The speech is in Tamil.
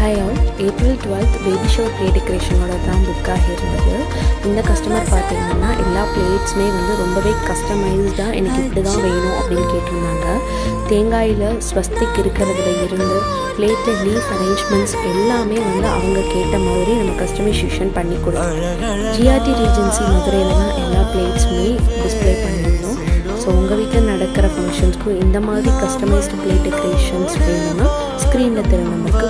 Hi all, April 12th baby shower plate டெக்கரேஷனோட தான் புக்காக இருந்தது. இந்த கஸ்டமர் பார்த்தீங்கன்னா எல்லா பிளேட்ஸுமே ரொம்பவே கஸ்டமைஸ்டாக எனக்கு இப்படி தான் வேணும் அப்படின்னு கேட்டிருந்தாங்க. தேங்காயில் ஸ்வஸ்திக் இருக்கிறதுல இருந்து பிளேட்டில் லீஃப் அரேஞ்ச்மெண்ட்ஸ் எல்லாமே அவங்க கேட்ட மாதிரி நம்ம கஸ்டமைசேஷன் பண்ணி கொடுத்தோம். ஜிஆர்டி ரீஜென்சி மதுரையில் தான் எல்லா பிளேட்ஸுமே டிஸ்பிளே பண்ணியிருந்தோம். ஸோ உங்கள் வீட்டில் நடக்கிற ஃபங்க்ஷன்ஸ்க்கும் இந்த மாதிரி கஸ்டமைஸ்டு பிளேட் டெக்கரேஷன்ஸ் வேணும்னா ஸ்க்ரீனில் தெரிய நம்பருக்கு